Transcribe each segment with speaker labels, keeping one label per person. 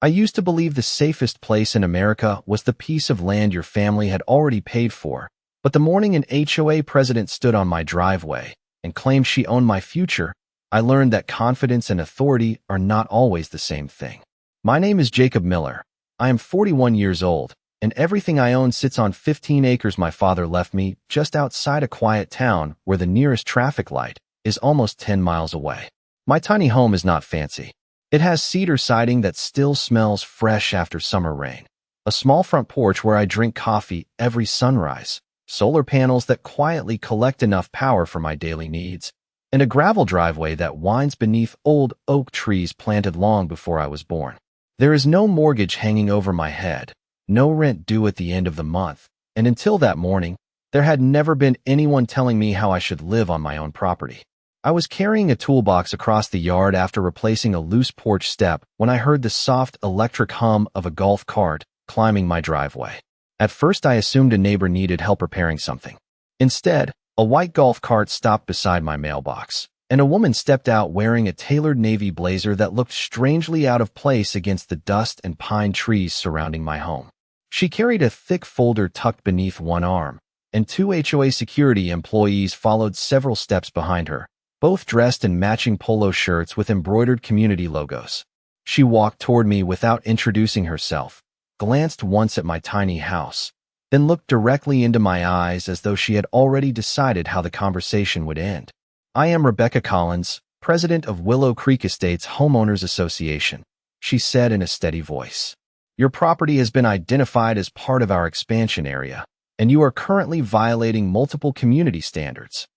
Speaker 1: I used to believe the safest place in America was the piece of land your family had already paid for, but the morning an HOA president stood on my driveway and claimed she owned my future, I learned that confidence and authority are not always the same thing. My name is Jacob Miller. I am 41 years old, and everything I own sits on 15 acres my father left me just outside a quiet town where the nearest traffic light is almost 10 miles away. My tiny home is not fancy. It has cedar siding that still smells fresh after summer rain, a small front porch where I drink coffee every sunrise, solar panels that quietly collect enough power for my daily needs, and a gravel driveway that winds beneath old oak trees planted long before I was born. There is no mortgage hanging over my head, no rent due at the end of the month, and until that morning, there had never been anyone telling me how I should live on my own property. I was carrying a toolbox across the yard after replacing a loose porch step when I heard the soft electric hum of a golf cart climbing my driveway. At first, I assumed a neighbor needed help repairing something. Instead, a white golf cart stopped beside my mailbox, and a woman stepped out wearing a tailored navy blazer that looked strangely out of place against the dust and pine trees surrounding my home. She carried a thick folder tucked beneath one arm, and two HOA security employees followed several steps behind her, both dressed in matching polo shirts with embroidered community logos. She walked toward me without introducing herself, glanced once at my tiny house, then looked directly into my eyes as though she had already decided how the conversation would end. "I am Rebecca Collins, president of Willow Creek Estates Homeowners Association," she said in a steady voice. "Your property has been identified as part of our expansion area, and you are currently violating multiple community standards."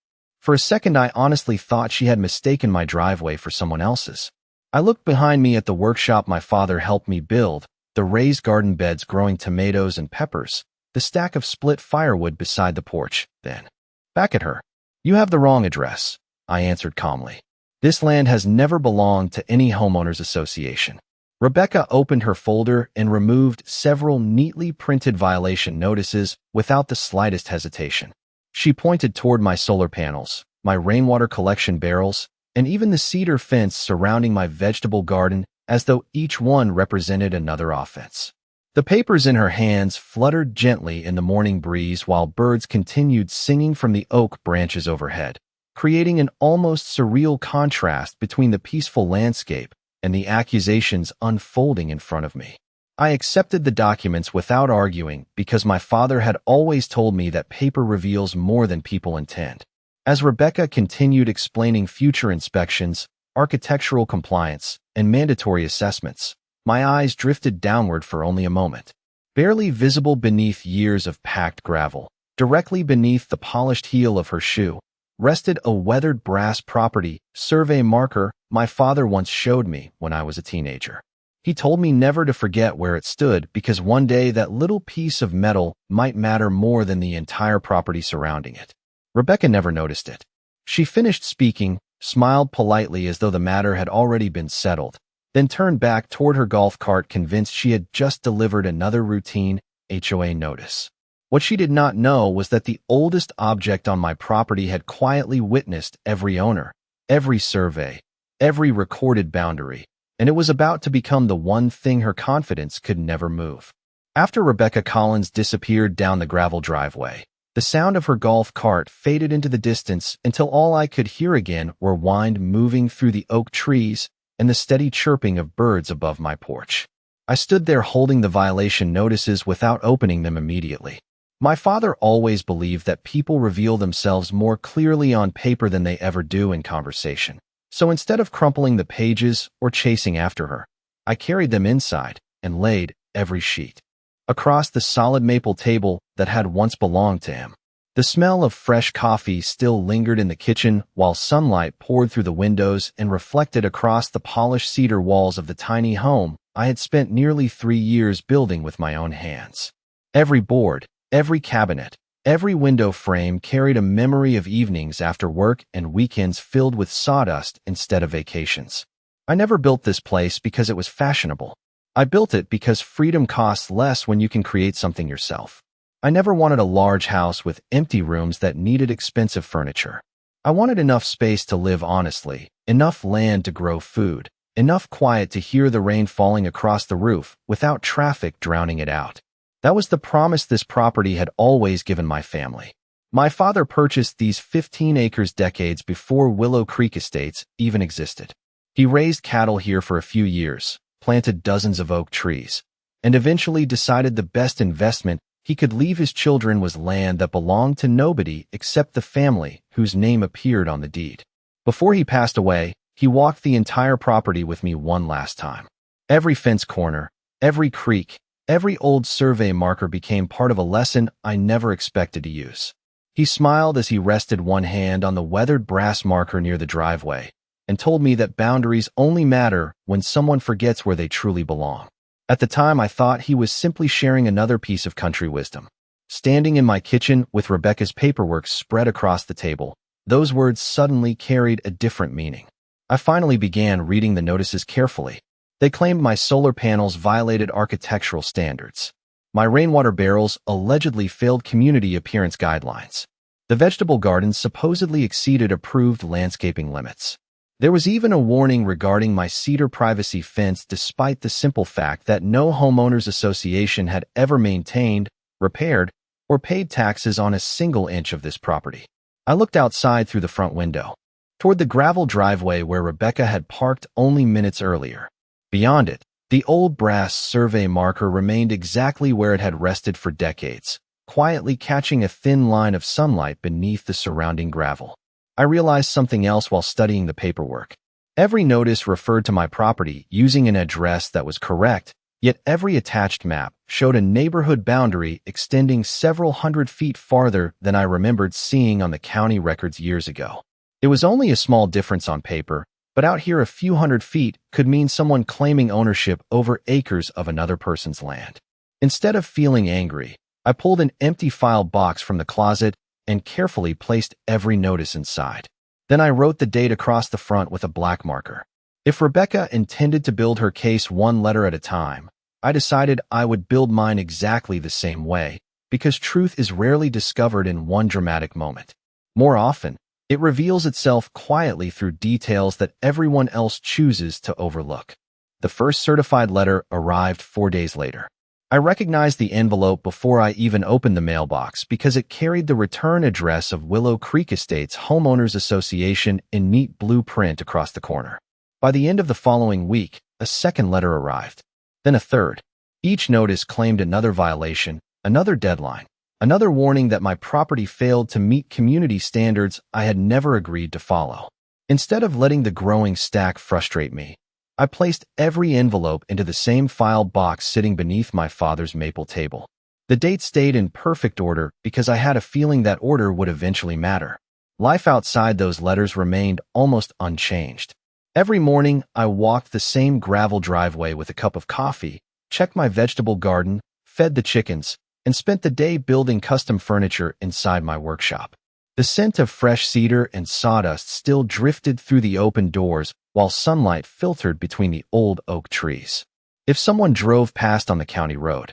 Speaker 1: For a second, I honestly thought she had mistaken my driveway for someone else's. I looked behind me at the workshop my father helped me build, the raised garden beds growing tomatoes and peppers, the stack of split firewood beside the porch, then back at her. "You have the wrong address," I answered calmly. "This land has never belonged to any homeowners association." Rebecca opened her folder and removed several neatly printed violation notices without the slightest hesitation. She pointed toward my solar panels, my rainwater collection barrels, and even the cedar fence surrounding my vegetable garden as though each one represented another offense. The papers in her hands fluttered gently in the morning breeze while birds continued singing from the oak branches overhead, creating an almost surreal contrast between the peaceful landscape and the accusations unfolding in front of me. I accepted the documents without arguing because my father had always told me that paper reveals more than people intend. As Rebecca continued explaining future inspections, architectural compliance, and mandatory assessments, my eyes drifted downward for only a moment. Barely visible beneath years of packed gravel, directly beneath the polished heel of her shoe, rested a weathered brass property survey marker my father once showed me when I was a teenager. He told me never to forget where it stood because one day that little piece of metal might matter more than the entire property surrounding it. Rebecca never noticed it. She finished speaking, smiled politely as though the matter had already been settled, then turned back toward her golf cart convinced she had just delivered another routine HOA notice. What she did not know was that the oldest object on my property had quietly witnessed every owner, every survey, every recorded boundary, and it was about to become the one thing her confidence could never move. After Rebecca Collins disappeared down the gravel driveway, the sound of her golf cart faded into the distance until all I could hear again were wind moving through the oak trees and the steady chirping of birds above my porch. I stood there holding the violation notices without opening them immediately. My father always believed that people reveal themselves more clearly on paper than they ever do in conversation. So instead of crumpling the pages or chasing after her, I carried them inside and laid every sheet across the solid maple table that had once belonged to him. The smell of fresh coffee still lingered in the kitchen while sunlight poured through the windows and reflected across the polished cedar walls of the tiny home I had spent nearly 3 years building with my own hands. Every board, every cabinet, every window frame carried a memory of evenings after work and weekends filled with sawdust instead of vacations. I never built this place because it was fashionable. I built it because freedom costs less when you can create something yourself. I never wanted a large house with empty rooms that needed expensive furniture. I wanted enough space to live honestly, enough land to grow food, enough quiet to hear the rain falling across the roof without traffic drowning it out. That was the promise this property had always given my family. My father purchased these 15 acres decades before Willow Creek Estates even existed. He raised cattle here for a few years, planted dozens of oak trees, and eventually decided the best investment he could leave his children was land that belonged to nobody except the family whose name appeared on the deed. Before he passed away, he walked the entire property with me one last time. Every fence corner, every creek, every old survey marker became part of a lesson I never expected to use. He smiled as he rested one hand on the weathered brass marker near the driveway and told me that boundaries only matter when someone forgets where they truly belong. At the time, I thought he was simply sharing another piece of country wisdom. Standing in my kitchen with Rebecca's paperwork spread across the table, those words suddenly carried a different meaning. I finally began reading the notices carefully. They claimed my solar panels violated architectural standards. My rainwater barrels allegedly failed community appearance guidelines. The vegetable gardens supposedly exceeded approved landscaping limits. There was even a warning regarding my cedar privacy fence, despite the simple fact that no homeowners association had ever maintained, repaired, or paid taxes on a single inch of this property. I looked outside through the front window, toward the gravel driveway where Rebecca had parked only minutes earlier. Beyond it, the old brass survey marker remained exactly where it had rested for decades, quietly catching a thin line of sunlight beneath the surrounding gravel. I realized something else while studying the paperwork. Every notice referred to my property using an address that was correct, yet every attached map showed a neighborhood boundary extending several hundred feet farther than I remembered seeing on the county records years ago. It was only a small difference on paper, but out here a few hundred feet could mean someone claiming ownership over acres of another person's land. Instead of feeling angry, I pulled an empty file box from the closet and carefully placed every notice inside. Then I wrote the date across the front with a black marker. If Rebecca intended to build her case one letter at a time, I decided I would build mine exactly the same way, because truth is rarely discovered in one dramatic moment. More often, it reveals itself quietly through details that everyone else chooses to overlook. The first certified letter arrived 4 days later. I recognized the envelope before I even opened the mailbox because it carried the return address of Willow Creek Estates Homeowners Association in neat blue print across the corner. By the end of the following week, a second letter arrived, then a third. Each notice claimed another violation, another deadline, another warning that my property failed to meet community standards I had never agreed to follow. Instead of letting the growing stack frustrate me, I placed every envelope into the same file box sitting beneath my father's maple table. The date stayed in perfect order because I had a feeling that order would eventually matter. Life outside those letters remained almost unchanged. Every morning, I walked the same gravel driveway with a cup of coffee, checked my vegetable garden, fed the chickens, and spent the day building custom furniture inside my workshop. The scent of fresh cedar and sawdust still drifted through the open doors while sunlight filtered between the old oak trees. If someone drove past on the county road,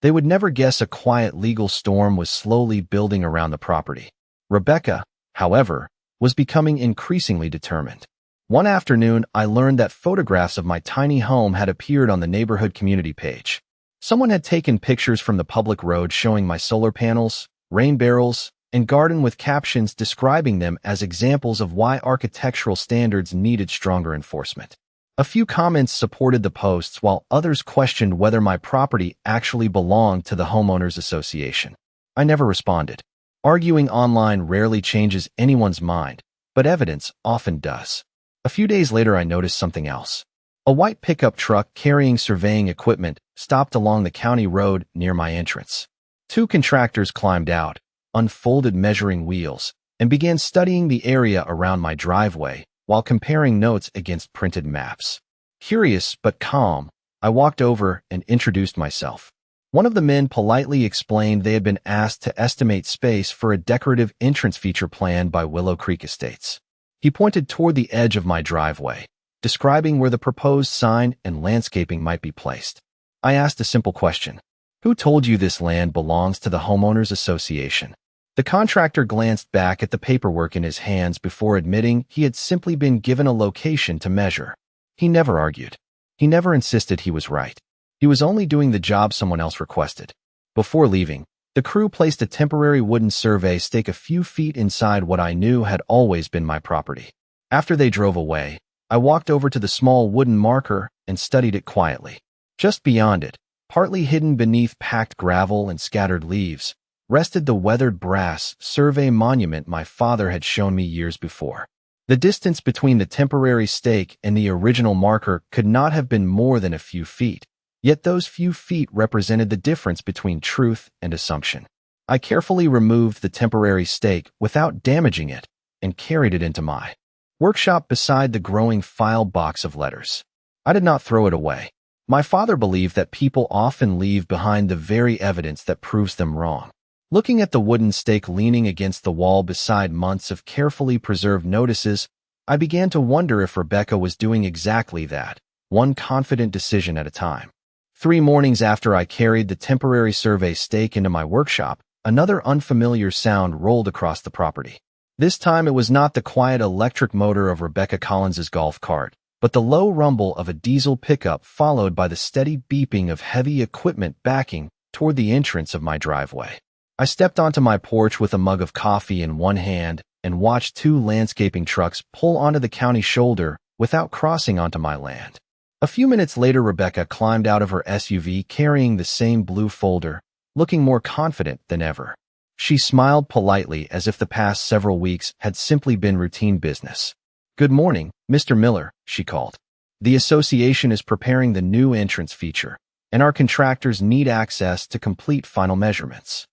Speaker 1: they would never guess a quiet legal storm was slowly building around the property. Rebecca, however, was becoming increasingly determined. One afternoon, I learned that photographs of my tiny home had appeared on the neighborhood community page. Someone had taken pictures from the public road showing my solar panels, rain barrels, and garden with captions describing them as examples of why architectural standards needed stronger enforcement. A few comments supported the posts while others questioned whether my property actually belonged to the homeowners association. I never responded. Arguing online rarely changes anyone's mind, but evidence often does. A few days later, I noticed something else. A white pickup truck carrying surveying equipment stopped along the county road near my entrance. Two contractors climbed out, unfolded measuring wheels, and began studying the area around my driveway while comparing notes against printed maps. Curious but calm, I walked over and introduced myself. One of the men politely explained they had been asked to estimate space for a decorative entrance feature planned by Willow Creek Estates. He pointed toward the edge of my driveway, describing where the proposed sign and landscaping might be placed. I asked a simple question. Who told you this land belongs to the homeowners association? The contractor glanced back at the paperwork in his hands before admitting he had simply been given a location to measure. He never argued. He never insisted he was right. He was only doing the job someone else requested. Before leaving, the crew placed a temporary wooden survey stake a few feet inside what I knew had always been my property. After they drove away, I walked over to the small wooden marker and studied it quietly. Just beyond it, partly hidden beneath packed gravel and scattered leaves, rested the weathered brass survey monument my father had shown me years before. The distance between the temporary stake and the original marker could not have been more than a few feet, yet those few feet represented the difference between truth and assumption. I carefully removed the temporary stake without damaging it and carried it into my workshop beside the growing file box of letters. I did not throw it away. My father believed that people often leave behind the very evidence that proves them wrong. Looking at the wooden stake leaning against the wall beside months of carefully preserved notices, I began to wonder if Rebecca was doing exactly that, one confident decision at a time. 3 mornings after I carried the temporary survey stake into my workshop, another unfamiliar sound rolled across the property. This time it was not the quiet electric motor of Rebecca Collins's golf cart, but the low rumble of a diesel pickup followed by the steady beeping of heavy equipment backing toward the entrance of my driveway. I stepped onto my porch with a mug of coffee in one hand and watched 2 landscaping trucks pull onto the county shoulder without crossing onto my land. A few minutes later, Rebecca climbed out of her SUV carrying the same blue folder, looking more confident than ever. She smiled politely as if the past several weeks had simply been routine business. "Good morning, Mr. Miller," she called. "The association is preparing the new entrance feature, and our contractors need access to complete final measurements."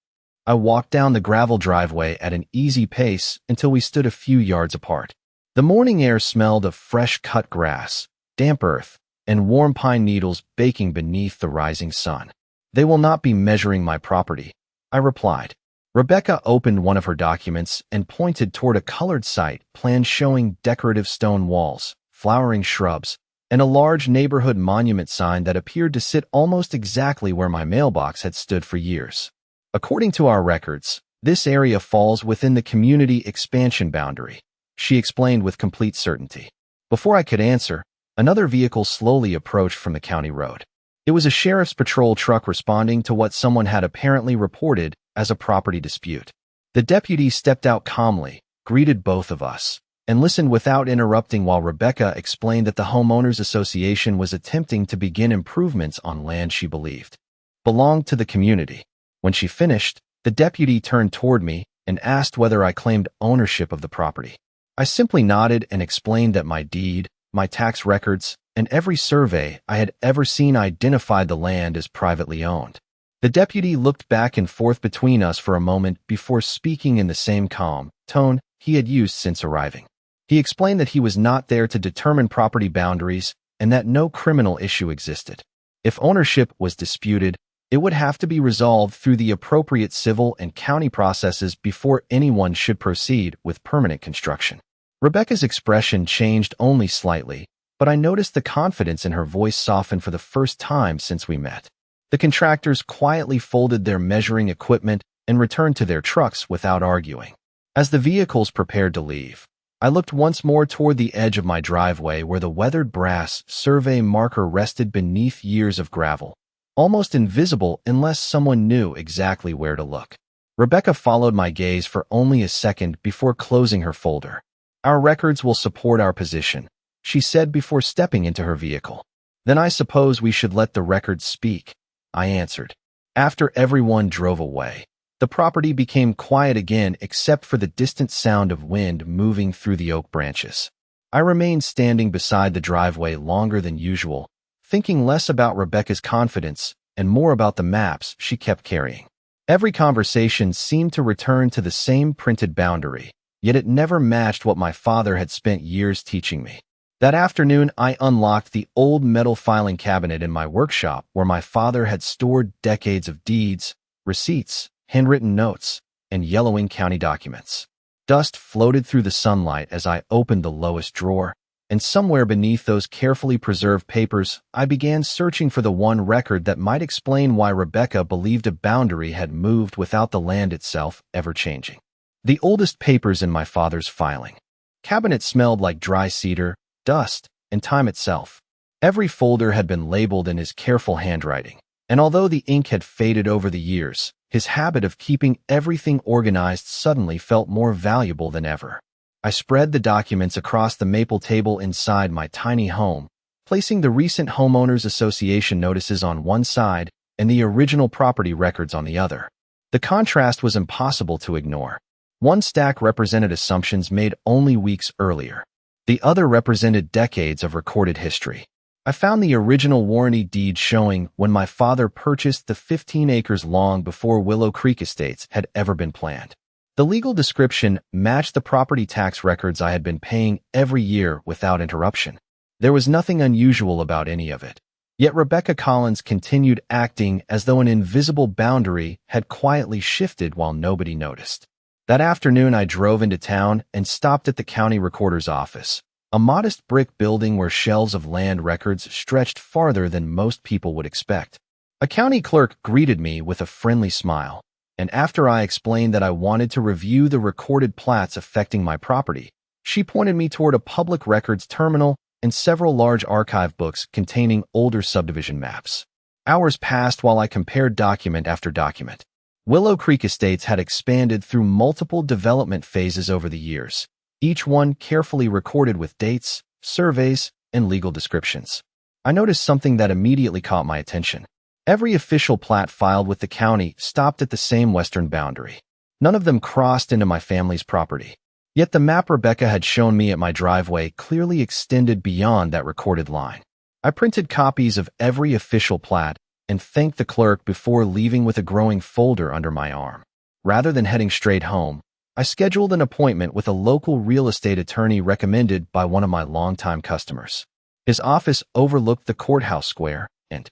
Speaker 1: I walked down the gravel driveway at an easy pace until we stood a few yards apart. The morning air smelled of fresh cut grass, damp earth, and warm pine needles baking beneath the rising sun. "They will not be measuring my property," I replied. Rebecca opened one of her documents and pointed toward a colored site plan showing decorative stone walls, flowering shrubs, and a large neighborhood monument sign that appeared to sit almost exactly where my mailbox had stood for years. "According to our records, this area falls within the community expansion boundary," she explained with complete certainty. Before I could answer, another vehicle slowly approached from the county road. It was a sheriff's patrol truck responding to what someone had apparently reported as a property dispute. The deputy stepped out calmly, greeted both of us, and listened without interrupting while Rebecca explained that the homeowners association was attempting to begin improvements on land she believed belonged to the community. When she finished, the deputy turned toward me and asked whether I claimed ownership of the property. I simply nodded and explained that my deed, my tax records, and every survey I had ever seen identified the land as privately owned. The deputy looked back and forth between us for a moment before speaking in the same calm tone he had used since arriving. He explained that he was not there to determine property boundaries and that no criminal issue existed. If ownership was disputed, it would have to be resolved through the appropriate civil and county processes before anyone should proceed with permanent construction. Rebecca's expression changed only slightly, but I noticed the confidence in her voice soften for the first time since we met. The contractors quietly folded their measuring equipment and returned to their trucks without arguing. As the vehicles prepared to leave, I looked once more toward the edge of my driveway where the weathered brass survey marker rested beneath years of gravel, almost invisible unless someone knew exactly where to look. Rebecca followed my gaze for only a second before closing her folder. "Our records will support our position," she said before stepping into her vehicle. "Then I suppose we should let the records speak," I answered. After everyone drove away, the property became quiet again except for the distant sound of wind moving through the oak branches. I remained standing beside the driveway longer than usual, thinking less about Rebecca's confidence and more about the maps she kept carrying. Every conversation seemed to return to the same printed boundary, yet it never matched what my father had spent years teaching me. That afternoon, I unlocked the old metal filing cabinet in my workshop where my father had stored decades of deeds, receipts, handwritten notes, and yellowing county documents. Dust floated through the sunlight as I opened the lowest drawer, and somewhere beneath those carefully preserved papers, I began searching for the one record that might explain why Rebecca believed a boundary had moved without the land itself ever changing. The oldest papers in my father's filing cabinet smelled like dry cedar, dust, and time itself. Every folder had been labeled in his careful handwriting, and although the ink had faded over the years, his habit of keeping everything organized suddenly felt more valuable than ever. I spread the documents across the maple table inside my tiny home, placing the recent Homeowners Association notices on one side and the original property records on the other. The contrast was impossible to ignore. One stack represented assumptions made only weeks earlier. The other represented decades of recorded history. I found the original warranty deed showing when my father purchased the 15 acres long before Willow Creek Estates had ever been planned. The legal description matched the property tax records I had been paying every year without interruption. There was nothing unusual about any of it. Yet Rebecca Collins continued acting as though an invisible boundary had quietly shifted while nobody noticed. That afternoon, I drove into town and stopped at the county recorder's office, a modest brick building where shelves of land records stretched farther than most people would expect. A county clerk greeted me with a friendly smile, and after I explained that I wanted to review the recorded plats affecting my property, she pointed me toward a public records terminal and several large archive books containing older subdivision maps. Hours passed while I compared document after document. Willow Creek Estates had expanded through multiple development phases over the years, each one carefully recorded with dates, surveys, and legal descriptions. I noticed something that immediately caught my attention. Every official plat filed with the county stopped at the same western boundary. None of them crossed into my family's property. Yet the map Rebecca had shown me at my driveway clearly extended beyond that recorded line. I printed copies of every official plat and thanked the clerk before leaving with a growing folder under my arm. Rather than heading straight home, I scheduled an appointment with a local real estate attorney recommended by one of my longtime customers. His office overlooked the courthouse square, and,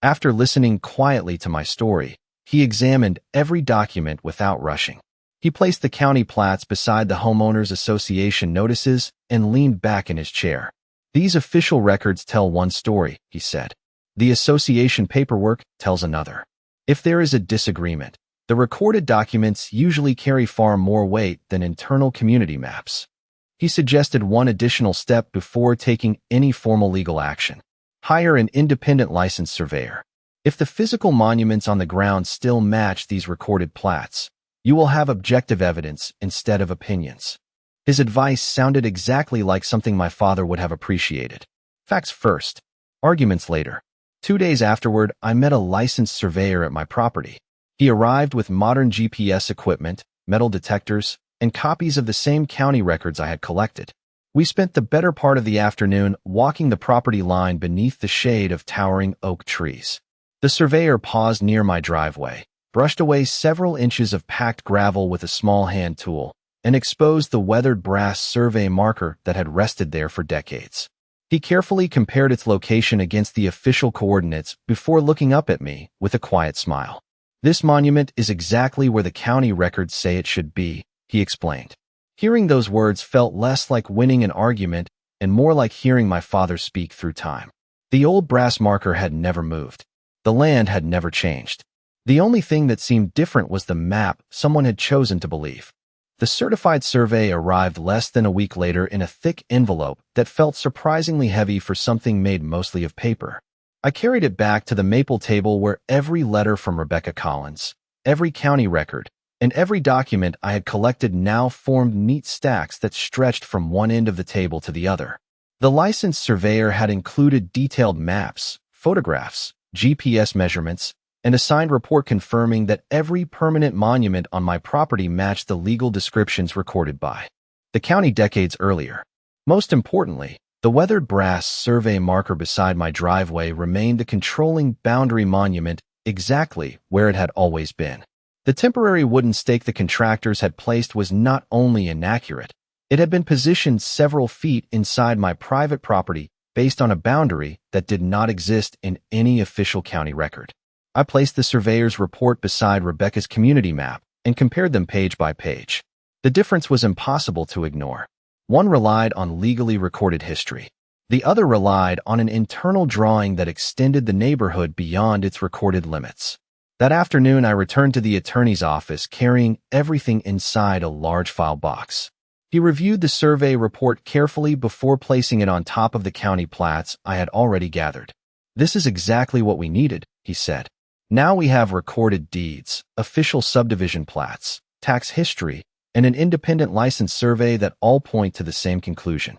Speaker 1: after listening quietly to my story, he examined every document without rushing. He placed the county plats beside the Homeowners Association notices and leaned back in his chair. "These official records tell one story," he said. "The association paperwork tells another. If there is a disagreement, the recorded documents usually carry far more weight than internal community maps." He suggested one additional step before taking any formal legal action. Hire an independent licensed surveyor. If the physical monuments on the ground still match these recorded plats, you will have objective evidence instead of opinions. His advice sounded exactly like something my father would have appreciated. Facts first, arguments later. 2 days afterward, I met a licensed surveyor at my property. He arrived with modern GPS equipment, metal detectors, and copies of the same county records I had collected. We spent the better part of the afternoon walking the property line beneath the shade of towering oak trees. The surveyor paused near my driveway, brushed away several inches of packed gravel with a small hand tool, and exposed the weathered brass survey marker that had rested there for decades. He carefully compared its location against the official coordinates before looking up at me with a quiet smile. "This monument is exactly where the county records say it should be," he explained. Hearing those words felt less like winning an argument and more like hearing my father speak through time. The old brass marker had never moved. The land had never changed. The only thing that seemed different was the map someone had chosen to believe. The certified survey arrived less than a week later in a thick envelope that felt surprisingly heavy for something made mostly of paper. I carried it back to the maple table where every letter from Rebecca Collins, every county record, and every document I had collected now formed neat stacks that stretched from one end of the table to the other. The licensed surveyor had included detailed maps, photographs, GPS measurements, and a signed report confirming that every permanent monument on my property matched the legal descriptions recorded by the county decades earlier. Most importantly, the weathered brass survey marker beside my driveway remained the controlling boundary monument exactly where it had always been. The temporary wooden stake the contractors had placed was not only inaccurate, it had been positioned several feet inside my private property based on a boundary that did not exist in any official county record. I placed the surveyor's report beside Rebecca's community map and compared them page by page. The difference was impossible to ignore. One relied on legally recorded history. The other relied on an internal drawing that extended the neighborhood beyond its recorded limits. That afternoon, I returned to the attorney's office carrying everything inside a large file box. He reviewed the survey report carefully before placing it on top of the county plats I had already gathered. "This is exactly what we needed," he said. "Now we have recorded deeds, official subdivision plats, tax history, and an independent license survey that all point to the same conclusion."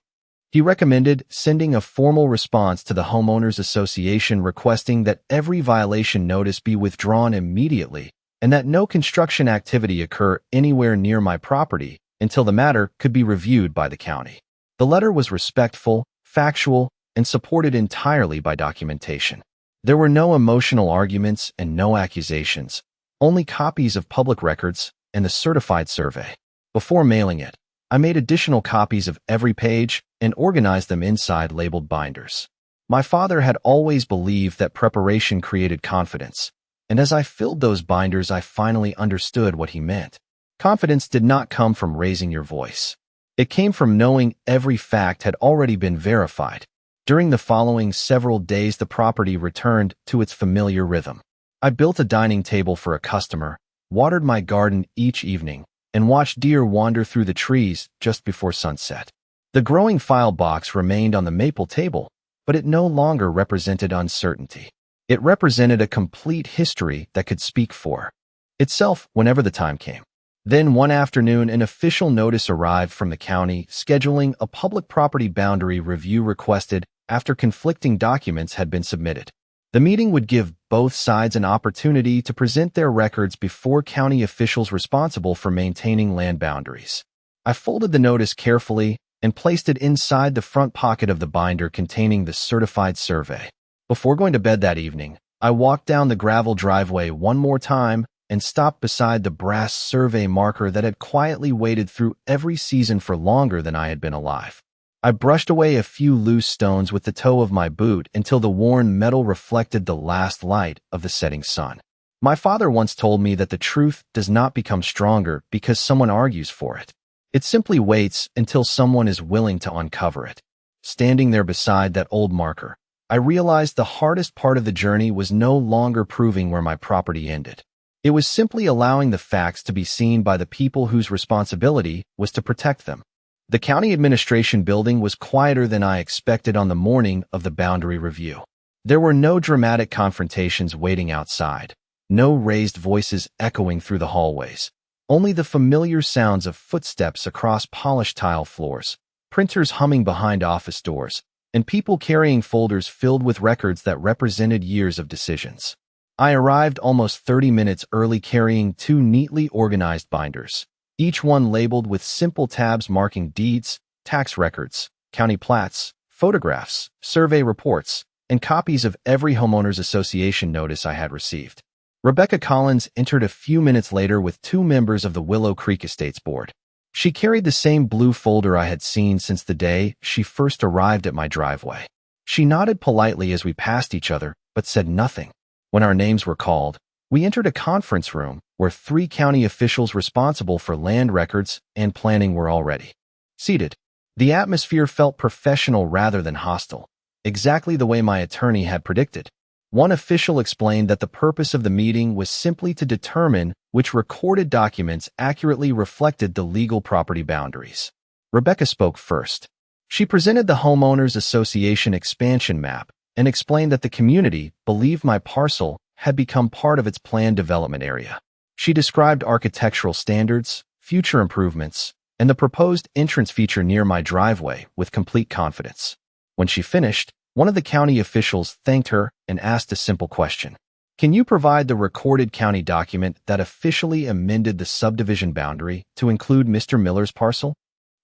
Speaker 1: He recommended sending a formal response to the Homeowners Association requesting that every violation notice be withdrawn immediately and that no construction activity occur anywhere near my property until the matter could be reviewed by the county. The letter was respectful, factual, and supported entirely by documentation. There were no emotional arguments and no accusations, only copies of public records and the certified survey. Before mailing it, I made additional copies of every page and organized them inside labeled binders. My father had always believed that preparation created confidence, and as I filled those binders, I finally understood what he meant. Confidence did not come from raising your voice. It came from knowing every fact had already been verified. During the following several days, the property returned to its familiar rhythm. I built a dining table for a customer, watered my garden each evening, and watched deer wander through the trees just before sunset. The growing file box remained on the maple table, but it no longer represented uncertainty. It represented a complete history that could speak for itself whenever the time came. Then one afternoon, an official notice arrived from the county scheduling a public property boundary review requested after conflicting documents had been submitted. The meeting would give both sides an opportunity to present their records before county officials responsible for maintaining land boundaries. I folded the notice carefully and placed it inside the front pocket of the binder containing the certified survey. Before going to bed that evening, I walked down the gravel driveway one more time and stopped beside the brass survey marker that had quietly waded through every season for longer than I had been alive. I brushed away a few loose stones with the toe of my boot until the worn metal reflected the last light of the setting sun. My father once told me that the truth does not become stronger because someone argues for it. It simply waits until someone is willing to uncover it. Standing there beside that old marker, I realized the hardest part of the journey was no longer proving where my property ended. It was simply allowing the facts to be seen by the people whose responsibility was to protect them. The county administration building was quieter than I expected on the morning of the boundary review. There were no dramatic confrontations waiting outside, no raised voices echoing through the hallways, only the familiar sounds of footsteps across polished tile floors, printers humming behind office doors, and people carrying folders filled with records that represented years of decisions. I arrived almost 30 minutes early carrying 2 neatly organized binders, each one labeled with simple tabs marking deeds, tax records, county plats, photographs, survey reports, and copies of every homeowners association notice I had received. Rebecca Collins entered a few minutes later with 2 members of the Willow Creek Estates Board. She carried the same blue folder I had seen since the day she first arrived at my driveway. She nodded politely as we passed each other, but said nothing. When our names were called, we entered a conference room where 3 county officials responsible for land records and planning were already seated. The atmosphere felt professional rather than hostile, exactly the way my attorney had predicted. One official explained that the purpose of the meeting was simply to determine which recorded documents accurately reflected the legal property boundaries. Rebecca spoke first. She presented the Homeowners Association expansion map and explained that the community believed my parcel had become part of its planned development area. She described architectural standards, future improvements, and the proposed entrance feature near my driveway with complete confidence. When she finished, one of the county officials thanked her and asked a simple question. "Can you provide the recorded county document that officially amended the subdivision boundary to include Mr. Miller's parcel?"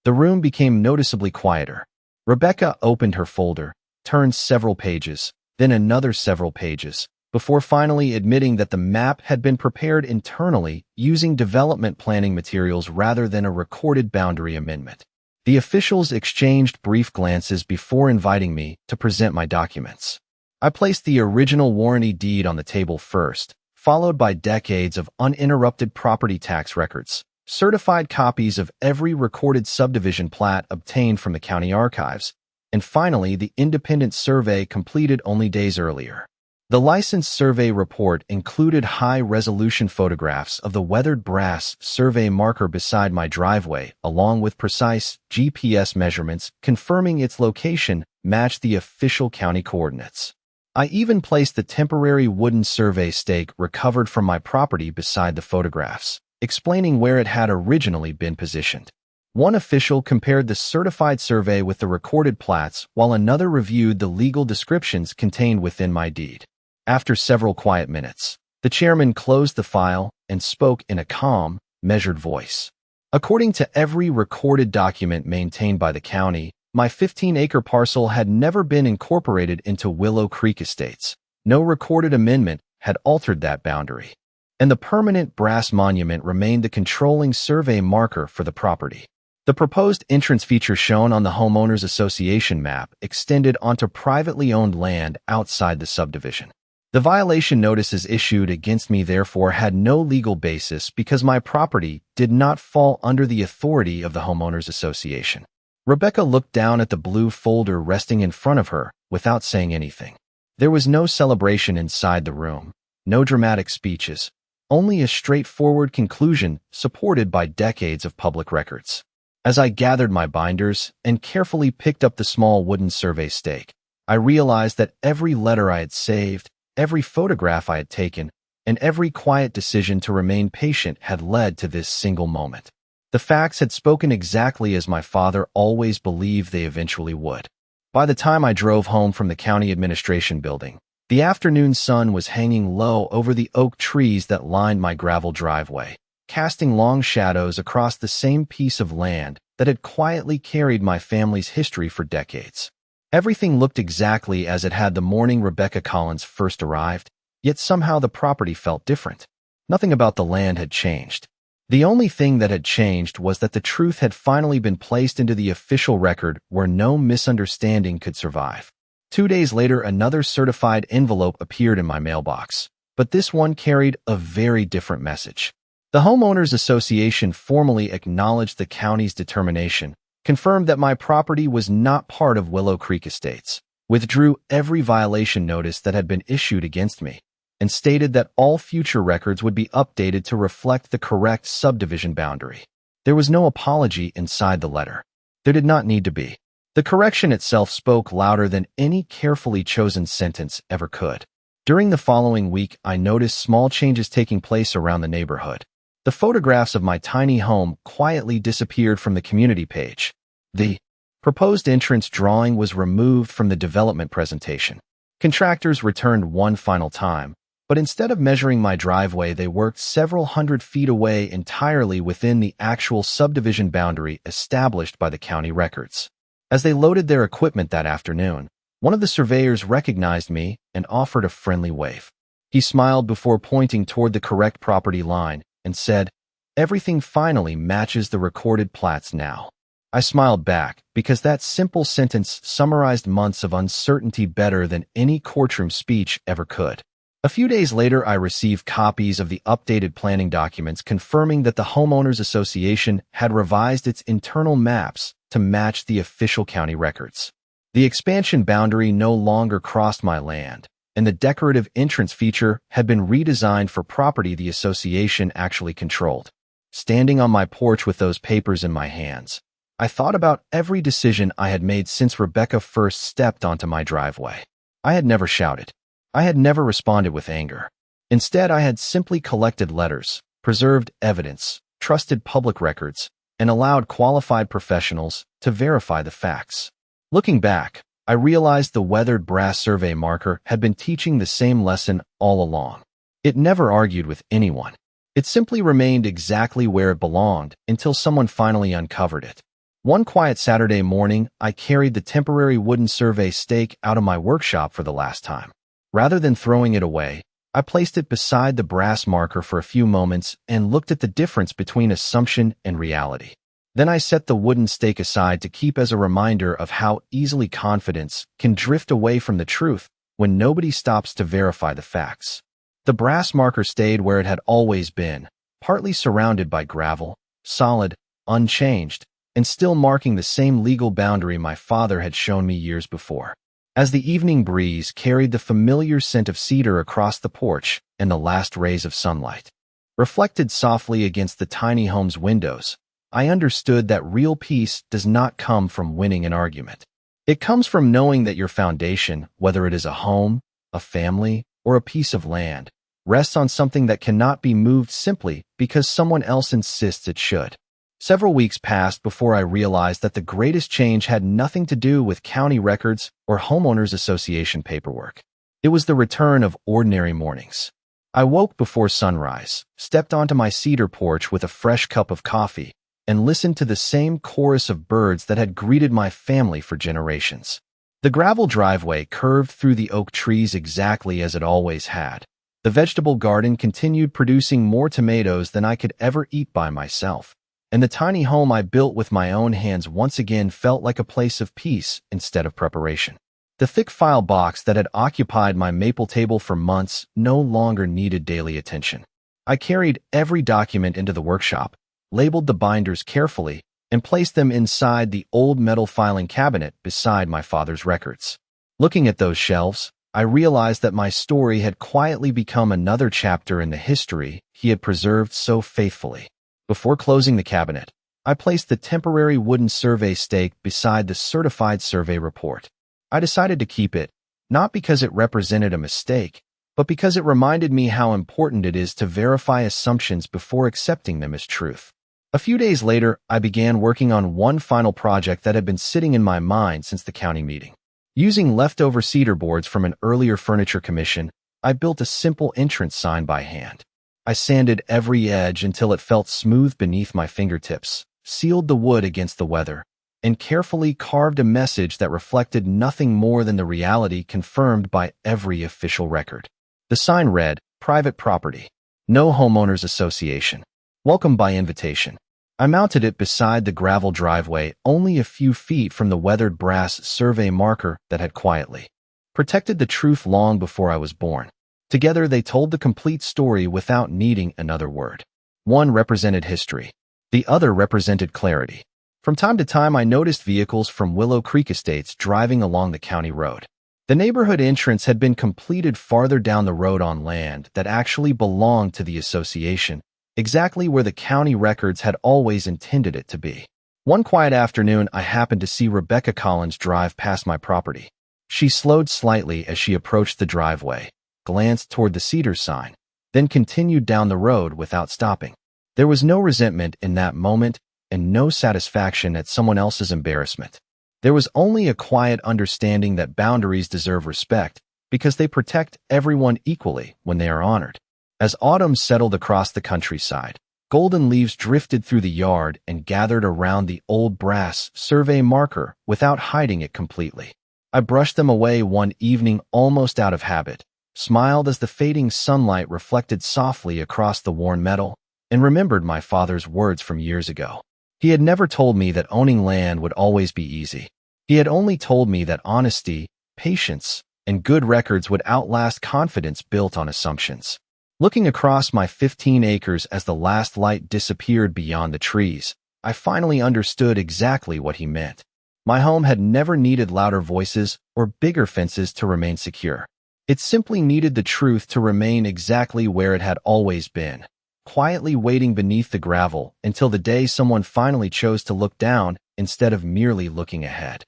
Speaker 1: The room became noticeably quieter. Rebecca opened her folder, turned several pages, then another several pages, before finally admitting that the map had been prepared internally using development planning materials rather than a recorded boundary amendment. The officials exchanged brief glances before inviting me to present my documents. I placed the original warranty deed on the table first, followed by decades of uninterrupted property tax records, certified copies of every recorded subdivision plat obtained from the county archives, and finally the independent survey completed only days earlier. The license survey report included high-resolution photographs of the weathered brass survey marker beside my driveway, along with precise GPS measurements confirming its location matched the official county coordinates. I even placed the temporary wooden survey stake recovered from my property beside the photographs, explaining where it had originally been positioned. One official compared the certified survey with the recorded plats, while another reviewed the legal descriptions contained within my deed. After several quiet minutes, the chairman closed the file and spoke in a calm, measured voice. According to every recorded document maintained by the county, my 15-acre parcel had never been incorporated into Willow Creek Estates. No recorded amendment had altered that boundary, and the permanent brass monument remained the controlling survey marker for the property. The proposed entrance feature shown on the Homeowners Association map extended onto privately owned land outside the subdivision. The violation notices issued against me therefore had no legal basis because my property did not fall under the authority of the Homeowners Association. Rebecca looked down at the blue folder resting in front of her without saying anything. There was no celebration inside the room, no dramatic speeches, only a straightforward conclusion supported by decades of public records. As I gathered my binders and carefully picked up the small wooden survey stake, I realized that every letter I had saved, every photograph I had taken, and every quiet decision to remain patient had led to this single moment. The facts had spoken exactly as my father always believed they eventually would. By the time I drove home from the county administration building, the afternoon sun was hanging low over the oak trees that lined my gravel driveway, casting long shadows across the same piece of land that had quietly carried my family's history for decades. Everything looked exactly as it had the morning Rebecca Collins first arrived, yet somehow the property felt different. Nothing about the land had changed. The only thing that had changed was that the truth had finally been placed into the official record where no misunderstanding could survive. 2 days later, another certified envelope appeared in my mailbox, but this one carried a very different message. The Homeowners Association formally acknowledged the county's determination, confirmed that my property was not part of Willow Creek Estates, withdrew every violation notice that had been issued against me, and stated that all future records would be updated to reflect the correct subdivision boundary. There was no apology inside the letter. There did not need to be. The correction itself spoke louder than any carefully chosen sentence ever could. During the following week, I noticed small changes taking place around the neighborhood. The photographs of my tiny home quietly disappeared from the community page. The proposed entrance drawing was removed from the development presentation. Contractors returned one final time, but instead of measuring my driveway, they worked several hundred feet away entirely within the actual subdivision boundary established by the county records. As they loaded their equipment that afternoon, one of the surveyors recognized me and offered a friendly wave. He smiled before pointing toward the correct property line and said, "Everything finally matches the recorded plats now." I smiled back because that simple sentence summarized months of uncertainty better than any courtroom speech ever could. A few days later, I received copies of the updated planning documents confirming that the Homeowners Association had revised its internal maps to match the official county records. The expansion boundary no longer crossed my land, and the decorative entrance feature had been redesigned for property the association actually controlled. Standing on my porch with those papers in my hands, I thought about every decision I had made since Rebecca first stepped onto my driveway. I had never shouted. I had never responded with anger. Instead, I had simply collected letters, preserved evidence, trusted public records, and allowed qualified professionals to verify the facts. Looking back, I realized the weathered brass survey marker had been teaching the same lesson all along. It never argued with anyone. It simply remained exactly where it belonged until someone finally uncovered it. One quiet Saturday morning, I carried the temporary wooden survey stake out of my workshop for the last time. Rather than throwing it away, I placed it beside the brass marker for a few moments and looked at the difference between assumption and reality. Then I set the wooden stake aside to keep as a reminder of how easily confidence can drift away from the truth when nobody stops to verify the facts. The brass marker stayed where it had always been, partly surrounded by gravel, solid, unchanged, and still marking the same legal boundary my father had shown me years before. As the evening breeze carried the familiar scent of cedar across the porch and the last rays of sunlight reflected softly against the tiny home's windows, I understood that real peace does not come from winning an argument. It comes from knowing that your foundation, whether it is a home, a family, or a piece of land, rests on something that cannot be moved simply because someone else insists it should. Several weeks passed before I realized that the greatest change had nothing to do with county records or homeowners association paperwork. It was the return of ordinary mornings. I woke before sunrise, stepped onto my cedar porch with a fresh cup of coffee, and listened to the same chorus of birds that had greeted my family for generations. The gravel driveway curved through the oak trees exactly as it always had. The vegetable garden continued producing more tomatoes than I could ever eat by myself, and the tiny home I built with my own hands once again felt like a place of peace instead of preparation. The thick file box that had occupied my maple table for months no longer needed daily attention. I carried every document into the workshop, labeled the binders carefully, and placed them inside the old metal filing cabinet beside my father's records. Looking at those shelves, I realized that my story had quietly become another chapter in the history he had preserved so faithfully. Before closing the cabinet, I placed the temporary wooden survey stake beside the certified survey report. I decided to keep it, not because it represented a mistake, but because it reminded me how important it is to verify assumptions before accepting them as truth. A few days later, I began working on one final project that had been sitting in my mind since the county meeting. Using leftover cedar boards from an earlier furniture commission, I built a simple entrance sign by hand. I sanded every edge until it felt smooth beneath my fingertips, sealed the wood against the weather, and carefully carved a message that reflected nothing more than the reality confirmed by every official record. The sign read, "Private property. No homeowners association. Welcome by invitation." I mounted it beside the gravel driveway, only a few feet from the weathered brass survey marker that had quietly protected the truth long before I was born. Together, they told the complete story without needing another word. One represented history. The other represented clarity. From time to time, I noticed vehicles from Willow Creek Estates driving along the county road. The neighborhood entrance had been completed farther down the road on land that actually belonged to the association, exactly where the county records had always intended it to be. One quiet afternoon, I happened to see Rebecca Collins drive past my property. She slowed slightly as she approached the driveway, glanced toward the cedar sign, then continued down the road without stopping. There was no resentment in that moment and no satisfaction at someone else's embarrassment. There was only a quiet understanding that boundaries deserve respect because they protect everyone equally when they are honored. As autumn settled across the countryside, golden leaves drifted through the yard and gathered around the old brass survey marker without hiding it completely. I brushed them away one evening almost out of habit, smiled as the fading sunlight reflected softly across the worn metal, and remembered my father's words from years ago. He had never told me that owning land would always be easy. He had only told me that honesty, patience, and good records would outlast confidence built on assumptions. Looking across my 15 acres as the last light disappeared beyond the trees, I finally understood exactly what he meant. My home had never needed louder voices or bigger fences to remain secure. It simply needed the truth to remain exactly where it had always been, quietly waiting beneath the gravel until the day someone finally chose to look down instead of merely looking ahead.